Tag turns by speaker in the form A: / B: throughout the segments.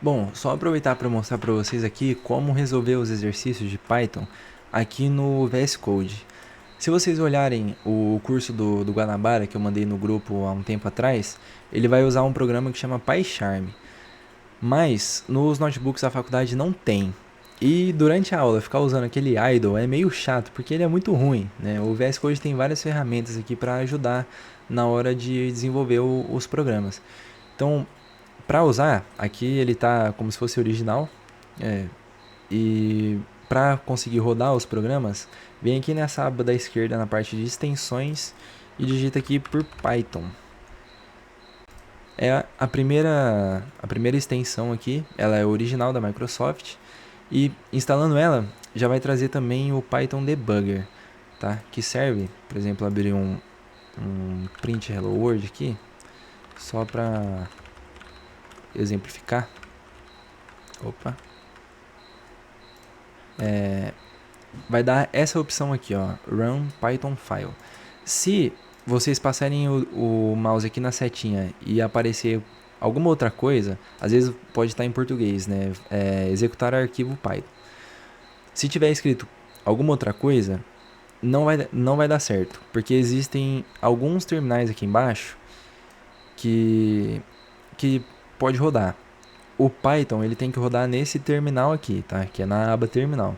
A: Bom, só aproveitar para mostrar para vocês aqui como resolver os exercícios de Python aqui no VS Code. Se vocês olharem o curso do Guanabara que eu mandei no grupo há um tempo atrás, ele vai usar um programa que chama PyCharm, mas nos notebooks da faculdade não tem. E durante a aula ficar usando aquele idle é meio chato, porque ele é muito ruim, né? O VS Code tem várias ferramentas aqui para ajudar na hora de desenvolver os programas. Então, para usar, aqui ele tá como se fosse original. E para conseguir rodar os programas, vem aqui nessa aba da esquerda na parte de extensões e digita aqui por Python. É a primeira extensão aqui, ela é original da Microsoft e instalando ela já vai trazer também o Python Debugger, tá? Que serve, por exemplo, abrir um print Hello World aqui, só para exemplificar. Opa. Vai dar essa opção aqui, ó, Run Python File. Se vocês passarem o mouse aqui na setinha e aparecer alguma outra coisa, às vezes pode estar em português, né? Executar arquivo Python. Se tiver escrito alguma outra coisa, não vai dar certo, porque existem alguns terminais aqui embaixo que pode rodar. O Python ele tem que rodar nesse terminal aqui, tá? Que é na aba terminal.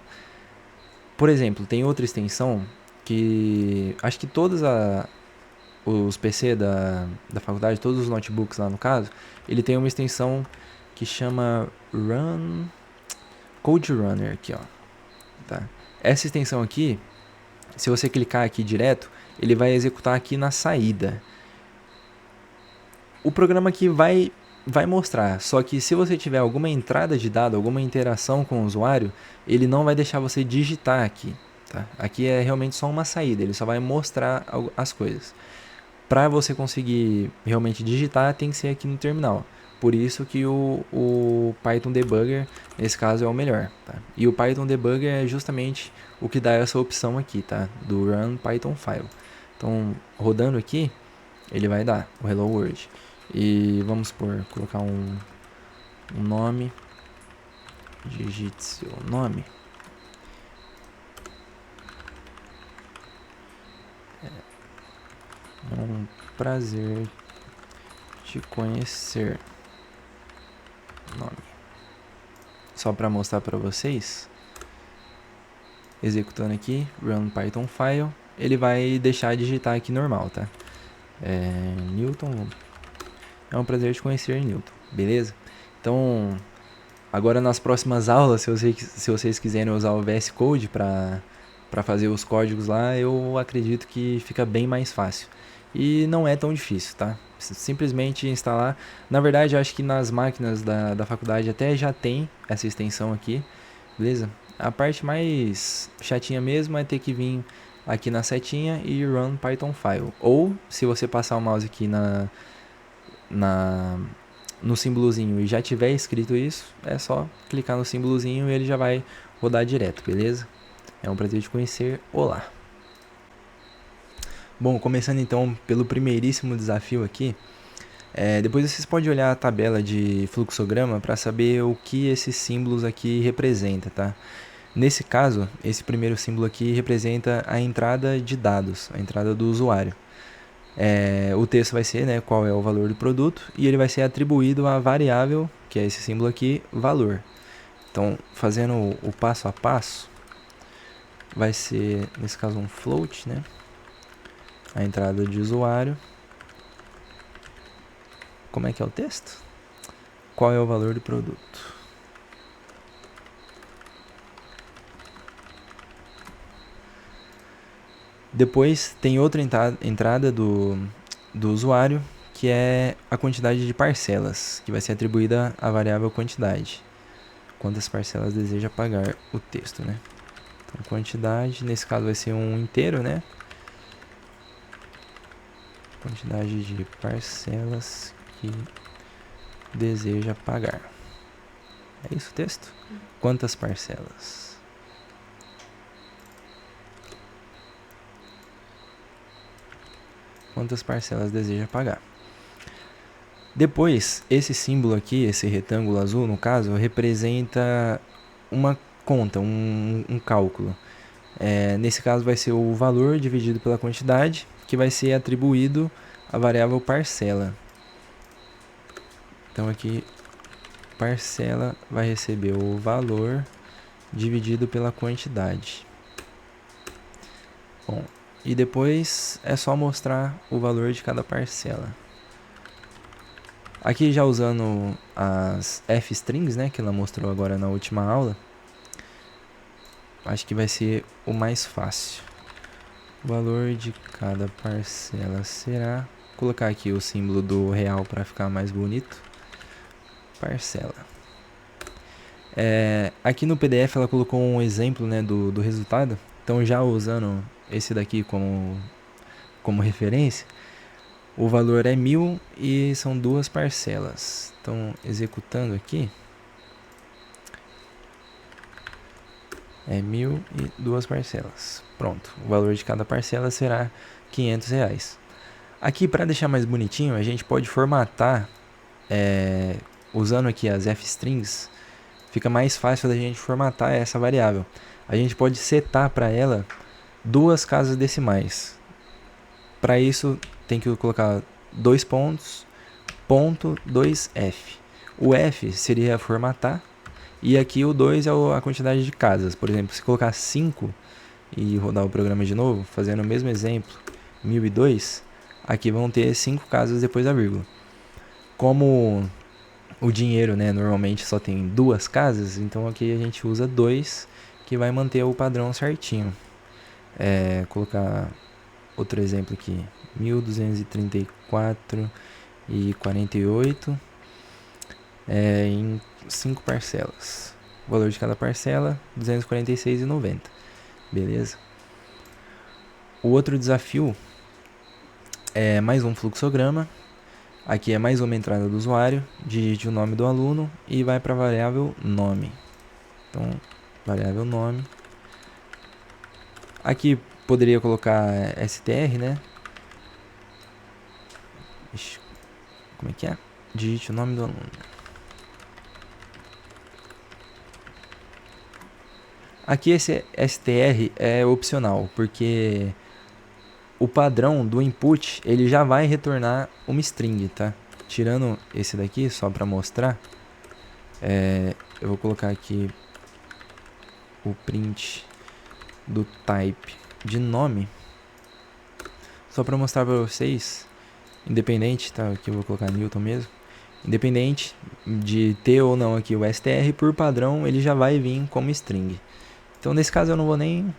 A: Por exemplo, tem outra extensão que acho que os PC da faculdade, todos os notebooks lá no caso, ele tem uma extensão que chama Run Code Runner aqui, ó, tá? Essa extensão aqui, se você clicar aqui direto, ele vai executar aqui na saída. O programa aqui vai mostrar, só que se você tiver alguma entrada de dado, alguma interação com o usuário, ele não vai deixar você digitar aqui, tá? Aqui é realmente só uma saída, ele só vai mostrar as coisas. Para você conseguir realmente digitar, tem que ser aqui no terminal. Por isso que o Python Debugger, nesse caso, é o melhor. Tá? E o Python Debugger é justamente o que dá essa opção aqui, tá? Do Run Python File. Então, rodando aqui, ele vai dar o Hello World. E vamos colocar um nome. Digite seu nome. É um prazer te conhecer. Nome. Só para mostrar para vocês, executando aqui, Run Python File, ele vai deixar digitar aqui normal, tá? Newton, é um prazer te conhecer, Newton, beleza? Então, agora nas próximas aulas, se vocês quiserem usar o VS Code para fazer os códigos lá, eu acredito que fica bem mais fácil. E não é tão difícil, tá? Simplesmente instalar. Na verdade, eu acho que nas máquinas da faculdade até já tem essa extensão aqui, beleza? A parte mais chatinha mesmo é ter que vir aqui na setinha e Run Python File. Ou, se você passar o mouse aqui na, no símbolozinho e já tiver escrito isso, é só clicar no símbolozinho e ele já vai rodar direto, beleza? É um prazer te conhecer. Olá! Bom, começando então pelo primeiríssimo desafio aqui. Depois vocês podem olhar a tabela de fluxograma para saber o que esses símbolos aqui representam, tá? Nesse caso, esse primeiro símbolo aqui representa a entrada de dados, a entrada do usuário. O texto vai ser, né, qual é o valor do produto, e ele vai ser atribuído à variável, que é esse símbolo aqui, valor. Então, fazendo o passo a passo, vai ser, nesse caso, um float, né? A entrada de usuário. Como é que é o texto? Qual é o valor do produto? Depois tem outra entrada do usuário, que é a quantidade de parcelas, que vai ser atribuída à variável quantidade. Quantas parcelas deseja pagar o texto, né? Então, quantidade, nesse caso vai ser um inteiro, né? Quantidade de parcelas que deseja pagar. É isso o texto? Quantas parcelas? Quantas parcelas deseja pagar? Depois, esse símbolo aqui, esse retângulo azul, no caso, representa uma conta, um cálculo. Nesse caso vai ser o valor dividido pela quantidade, que vai ser atribuído à variável parcela. Então aqui, parcela vai receber o valor dividido pela quantidade. Bom, e depois é só mostrar o valor de cada parcela. Aqui já usando as f-strings, né, que ela mostrou agora na última aula, acho que vai ser o mais fácil. O valor de cada parcela será... Vou colocar aqui o símbolo do real para ficar mais bonito. Parcela. Aqui no PDF ela colocou um exemplo, né, do resultado. Então já usando esse daqui como referência, o valor é 1.000 e são 2 parcelas. Então, executando aqui, é 1.000 e 2 parcelas. Pronto, o valor de cada parcela será R$500. Aqui, para deixar mais bonitinho, a gente pode formatar, usando aqui as f-strings, fica mais fácil da gente formatar essa variável. A gente pode setar para ela 2 casas decimais. Para isso, tem que colocar 2 pontos, ponto 2f. O f seria formatar, e aqui o 2 é a quantidade de casas. Por exemplo, se colocar 5 e rodar o programa de novo, fazendo o mesmo exemplo, 1002, aqui vão ter 5 casas depois da vírgula. Como o dinheiro, né, normalmente só tem 2 casas, então aqui a gente usa 2, que vai manter o padrão certinho. Colocar outro exemplo aqui, 1.234,48 em 5 parcelas. O valor de cada parcela, R$246,90. Beleza? O outro desafio é mais um fluxograma. Aqui é mais uma entrada do usuário, digite o nome do aluno e vai para a variável nome. Então, variável nome. Aqui poderia colocar str, né? Como é que é? Digite o nome do aluno. Aqui esse str é opcional, porque o padrão do input ele já vai retornar uma string, tá? Tirando esse daqui, só para mostrar, eu vou colocar aqui o print do type de nome, só para mostrar para vocês, independente, tá? Aqui eu vou colocar Newton mesmo. Independente de ter ou não aqui o str, por padrão ele já vai vir como string. Então nesse caso eu não vou nem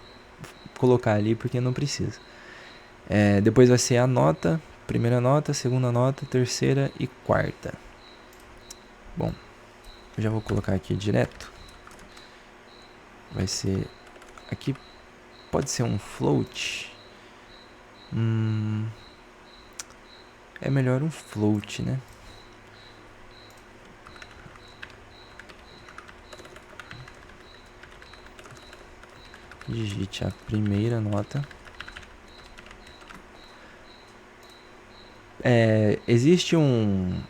A: colocar ali porque não precisa. Depois vai ser a nota, primeira nota, segunda nota, terceira e quarta. Bom, eu já vou colocar aqui direto. Vai ser, aqui pode ser um float. É melhor um float, né? Digite a primeira nota. Existe um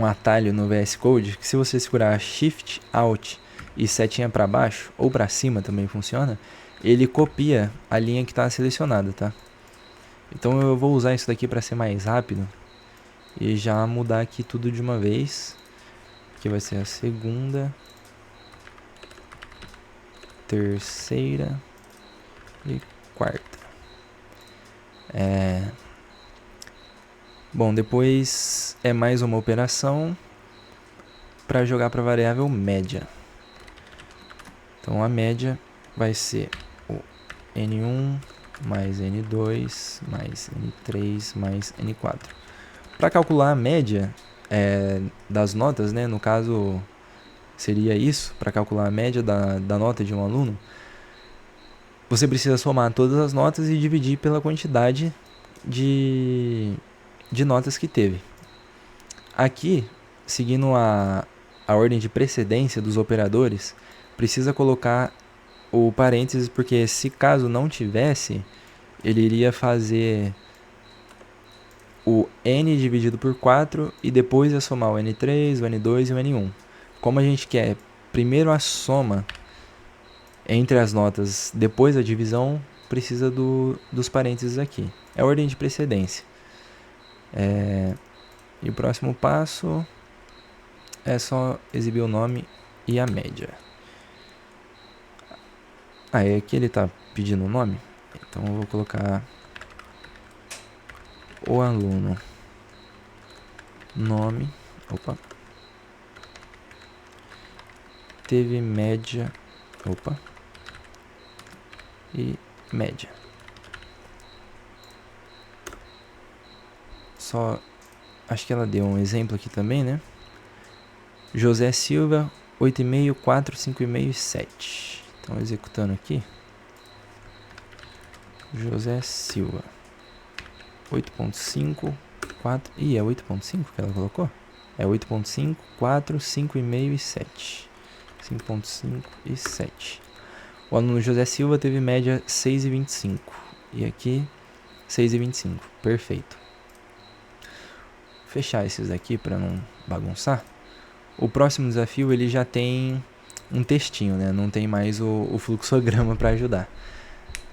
A: atalho no VS Code que, se você segurar Shift, Alt e setinha para baixo ou para cima também funciona, ele copia a linha que está selecionada, tá? Então eu vou usar isso daqui para ser mais rápido e já mudar aqui tudo de uma vez. Aqui vai ser a segunda, terceira e quarta. Bom, depois é mais uma operação para jogar para a variável média. Então a média vai ser o N1 mais N2 mais N3 mais N4. Para calcular a média das notas, né, no caso seria isso, para calcular a média da nota de um aluno, você precisa somar todas as notas e dividir pela quantidade de notas que teve. Aqui, seguindo a ordem de precedência dos operadores, precisa colocar o parênteses, porque se caso não tivesse, ele iria fazer o N dividido por 4 e depois é somar o N3, o N2 e o N1. Como a gente quer primeiro a soma entre as notas depois da divisão, precisa dos parênteses aqui. É a ordem de precedência. E o próximo passo é só exibir o nome e a média. Aí aqui ele está pedindo o nome, então eu vou colocar o aluno, nome, teve média, e média. Só, acho que ela deu um exemplo aqui também, né? José Silva, 8,5, 4, 5,5 e 7. Então, executando aqui. José Silva, 8,5, 4... Ih, é 8,5 que ela colocou? É 8,5, 4, 5,5 e 7. 5,5 e 7. O aluno José Silva teve média 6,25. E aqui, 6,25. Perfeito. Fechar esses daqui para não bagunçar. O próximo desafio ele já tem um textinho, né? Não tem mais o fluxograma para ajudar.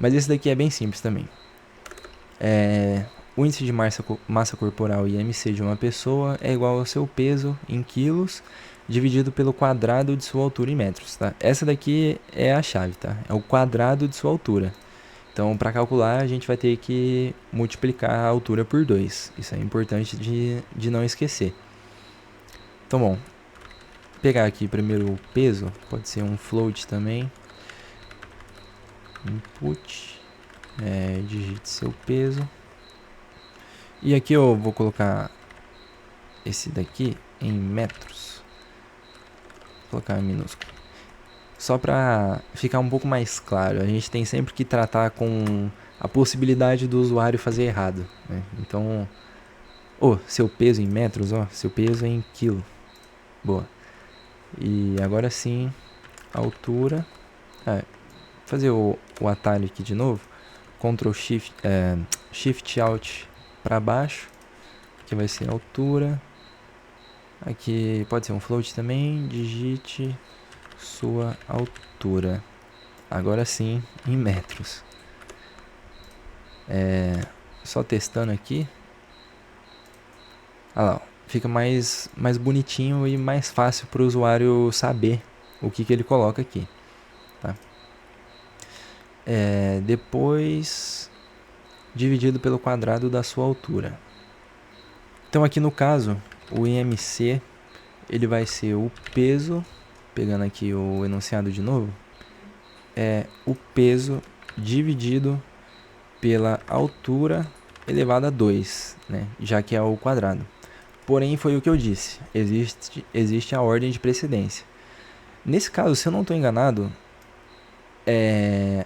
A: Mas esse daqui é bem simples também. O índice de massa corporal IMC de uma pessoa é igual ao seu peso em quilos dividido pelo quadrado de sua altura em metros, tá? Essa daqui é a chave, tá? É o quadrado de sua altura. Então, para calcular, a gente vai ter que multiplicar a altura por 2. Isso é importante de não esquecer. Então, bom. Pegar aqui primeiro o peso. Pode ser um float também. Input. Digite seu peso. E aqui eu vou colocar esse daqui em metros. Vou colocar em minúsculo. Só para ficar um pouco mais claro, a gente tem sempre que tratar com a possibilidade do usuário fazer errado, né? Então, seu peso em metros, seu peso em quilo. Boa. E agora sim, altura. Fazer o atalho aqui de novo. Ctrl Shift Alt para baixo. Aqui vai ser altura. Aqui pode ser um float também. Digite sua altura. Agora sim, em metros. Só testando aqui. Olha lá, fica mais bonitinho e mais fácil para o usuário saber o que ele coloca aqui. Tá? Depois, dividido pelo quadrado da sua altura. Então aqui no caso, o IMC ele vai ser o peso, pegando aqui o enunciado de novo, o peso dividido pela altura elevado a 2, né? Já que é o quadrado. Porém, foi o que eu disse, existe a ordem de precedência. Nesse caso, se eu não estou enganado,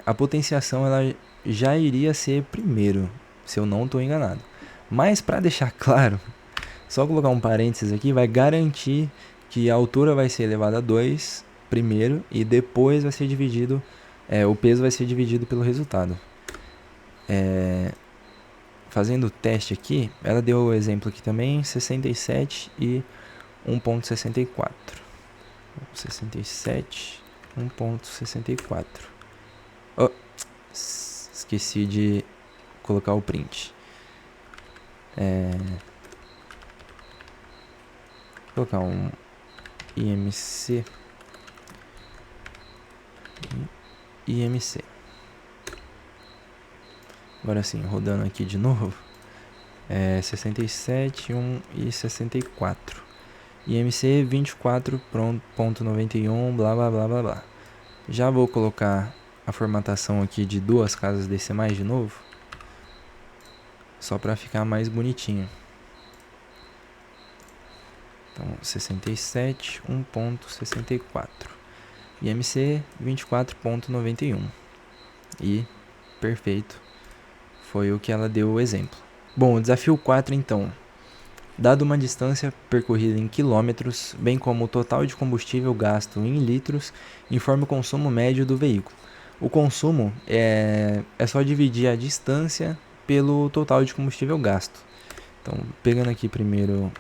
A: a potenciação ela já iria ser primeiro, se eu não estou enganado. Mas para deixar claro, só colocar um parênteses aqui, vai garantir que a altura vai ser elevada a 2 primeiro e depois vai ser dividido, o peso vai ser dividido pelo resultado. Fazendo o teste aqui, ela deu o exemplo aqui também, 67 e 1.64. 67, 1.64. Esqueci de colocar o print. Vou colocar um IMC. Agora sim, rodando aqui de novo. 67, 1 e 64. IMC 24.91, blá blá blá blá blá. Já vou colocar a formatação aqui de duas casas decimais de novo. Só para ficar mais bonitinho. Então, 67, 1.64. IMC 24.91. E perfeito. Foi o que ela deu o exemplo. Bom, o desafio 4 então. Dado uma distância percorrida em quilômetros, bem como o total de combustível gasto em litros, informe o consumo médio do veículo. O consumo é só dividir a distância pelo total de combustível gasto. Então, pegando aqui primeiro,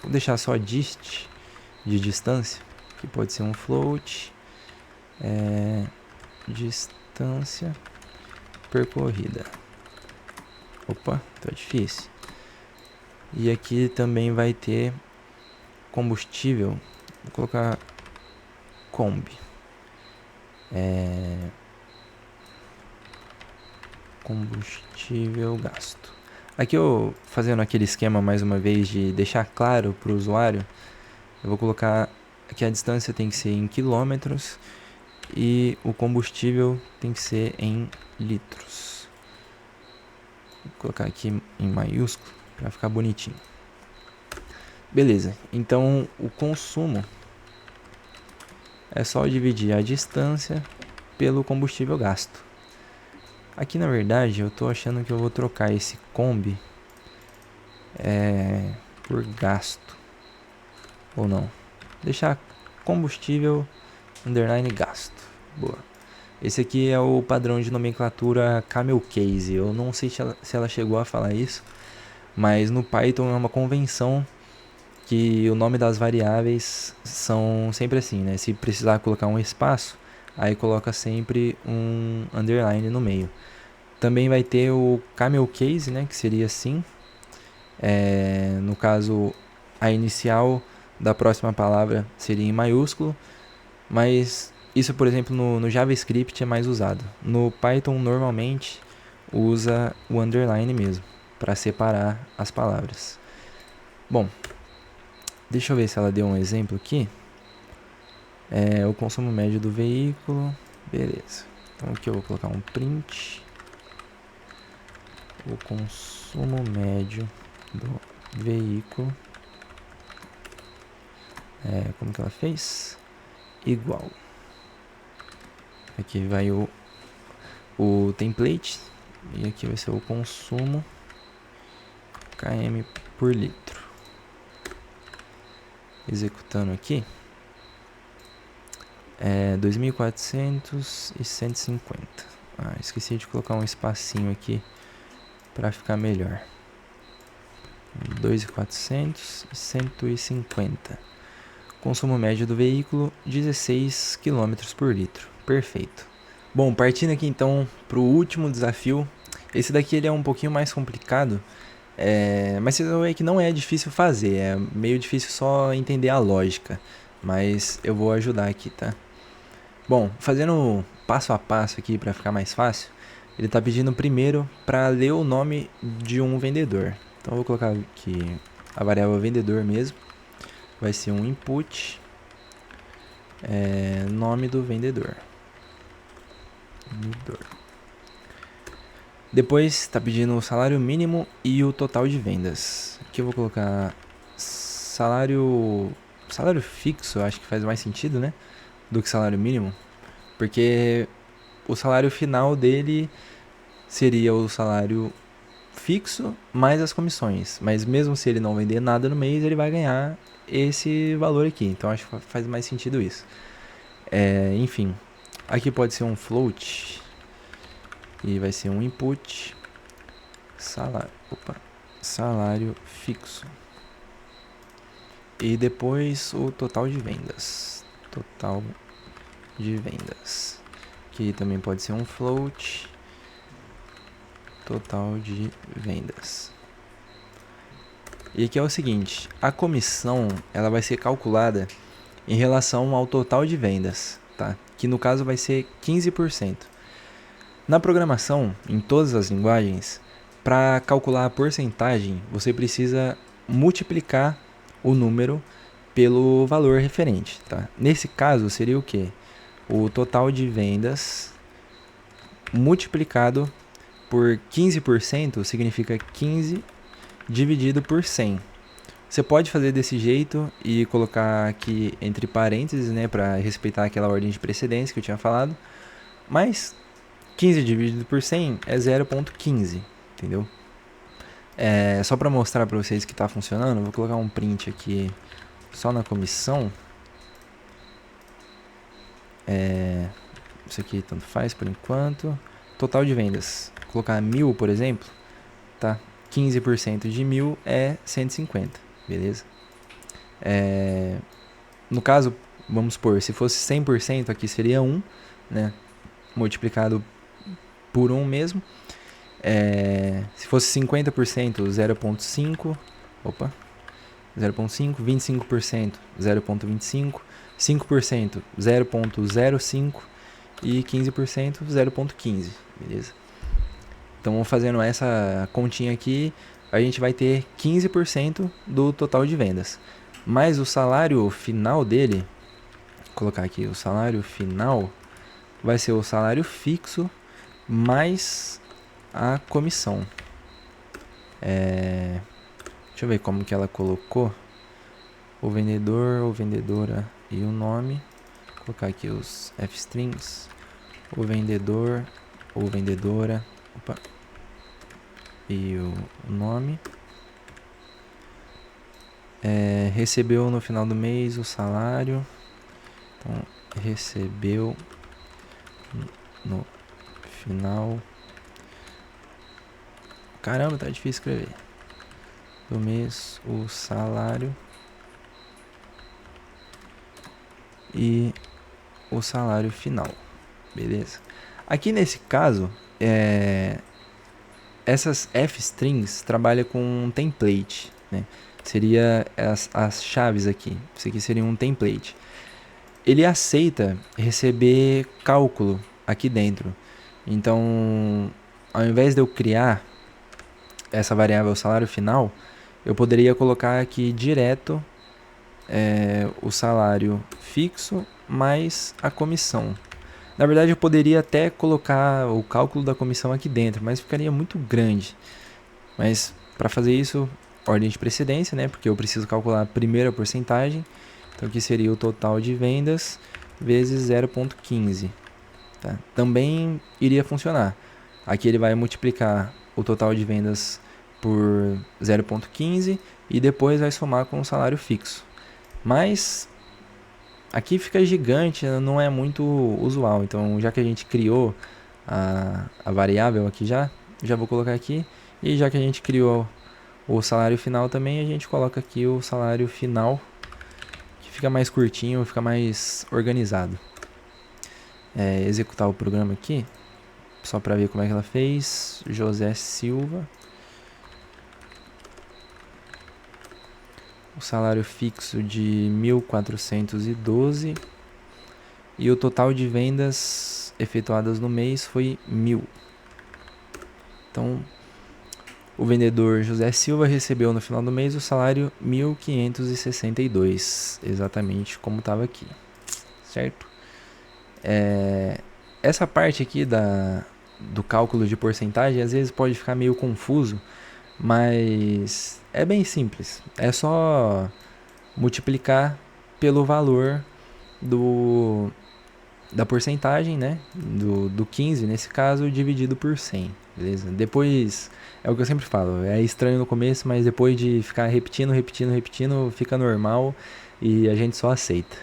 A: vou deixar só dist de distância, que pode ser um float, distância percorrida. Opa, tá difícil. E aqui também vai ter combustível, vou colocar combi. Combustível gasto. Aqui eu fazendo aquele esquema mais uma vez de deixar claro para o usuário, eu vou colocar que a distância tem que ser em quilômetros e o combustível tem que ser em litros. Vou colocar aqui em maiúsculo para ficar bonitinho. Beleza, então o consumo é só dividir a distância pelo combustível gasto. Aqui na verdade eu tô achando que eu vou trocar esse combi por gasto, ou não, deixar combustível underline gasto. Boa. Esse aqui é o padrão de nomenclatura Camel Case. Eu não sei se ela chegou a falar isso, mas no Python é uma convenção que o nome das variáveis são sempre assim, né? Se precisar colocar um espaço, aí coloca sempre um underline no meio. Também vai ter o Camel Case, né? Que seria assim. No caso, a inicial da próxima palavra seria em maiúsculo, mas isso, por exemplo, no JavaScript é mais usado. No Python, normalmente, usa o underline mesmo, para separar as palavras. Bom, deixa eu ver se ela deu um exemplo aqui. O consumo médio do veículo. Beleza. Então aqui eu vou colocar um print. O consumo médio do veículo. Como que ela fez? Igual. Aqui vai o template. E aqui vai ser o consumo km por litro. Executando aqui. 2.400 e 150. Esqueci de colocar um espacinho aqui para ficar melhor. 2.400 e 150. Consumo médio do veículo 16 km por litro. Perfeito. Bom, partindo aqui então para o último desafio. Esse daqui ele é um pouquinho mais complicado, mas vocês vão ver que não é difícil fazer. É meio difícil só entender a lógica, mas eu vou ajudar aqui, tá? Bom, fazendo passo a passo aqui para ficar mais fácil, ele está pedindo primeiro para ler o nome de um vendedor. Então eu vou colocar aqui a variável vendedor mesmo. Vai ser um input, nome do vendedor. Depois está pedindo o salário mínimo e o total de vendas. Aqui eu vou colocar salário fixo, acho que faz mais sentido, né? Do que salário mínimo, porque o salário final dele seria o salário fixo mais as comissões, mas mesmo se ele não vender nada no mês, ele vai ganhar esse valor aqui, então acho que faz mais sentido isso. Enfim, aqui pode ser um float e vai ser um input salário fixo e depois o total de vendas, que também pode ser um float, total de vendas. E aqui é o seguinte, a comissão ela vai ser calculada em relação ao total de vendas, tá? Que no caso vai ser 15%. Na programação, em todas as linguagens, para calcular a porcentagem, você precisa multiplicar o número pelo valor referente, tá? Nesse caso seria o quê? O total de vendas multiplicado por 15% significa 15 dividido por 100. Você pode fazer desse jeito e colocar aqui entre parênteses, né, para respeitar aquela ordem de precedência que eu tinha falado. Mas 15 dividido por 100 é 0,15, entendeu? Só para mostrar para vocês que está funcionando, eu vou colocar um print aqui só na comissão. Isso aqui tanto faz por enquanto. Total de vendas. Vou colocar 1000, por exemplo, tá? 15% de 1.000 é 150, beleza? No caso, vamos supor, se fosse 100%, aqui seria 1, né? Multiplicado por 1 mesmo. Se fosse 50%, 0,5. Opa. 0,5. 25%, 0,25. 5%, 0,05. E 15%, 0,15. Beleza? Então, fazendo essa continha aqui, a gente vai ter 15% do total de vendas. Mas o salário final dele, vou colocar aqui, o salário final vai ser o salário fixo mais a comissão. Deixa eu ver como que ela colocou. O vendedor, ou vendedora e o nome. Vou colocar aqui os F-strings. O vendedor ou vendedora. Opa. E o nome. Recebeu no final do mês o salário. Então, recebeu no final. Caramba, tá difícil escrever. Do mês o salário. E o salário final. Beleza? Aqui nesse caso, essas F-strings trabalham com um template, né? Seria as chaves aqui. Isso aqui seria um template. Ele aceita receber cálculo aqui dentro. Então, ao invés de eu criar essa variável salário final, eu poderia colocar aqui direto o salário fixo mais a comissão. Na verdade, eu poderia até colocar o cálculo da comissão aqui dentro, mas ficaria muito grande. Mas para fazer isso, ordem de precedência, né? Porque eu preciso calcular a primeira porcentagem. Então aqui seria o total de vendas vezes 0,15. Tá? Também iria funcionar. Aqui ele vai multiplicar o total de vendas por 0,15 e depois vai somar com o salário fixo. Mas aqui fica gigante, não é muito usual. Então, já que a gente criou a variável aqui já vou colocar aqui. E já que a gente criou o salário final também, a gente coloca aqui o salário final, que fica mais curtinho, fica mais organizado. Executar o programa aqui, só para ver como é que ela fez. José Silva. O salário fixo de 1.412 e o total de vendas efetuadas no mês foi 1.000. Então, o vendedor José Silva recebeu no final do mês o salário 1.562, exatamente como estava aqui, certo? Essa parte aqui do cálculo de porcentagem às vezes pode ficar meio confuso, mas é bem simples. É só multiplicar pelo valor da porcentagem, né? Do 15, nesse caso, dividido por 100, beleza? Depois, é o que eu sempre falo, é estranho no começo, mas depois de ficar repetindo, fica normal e a gente só aceita.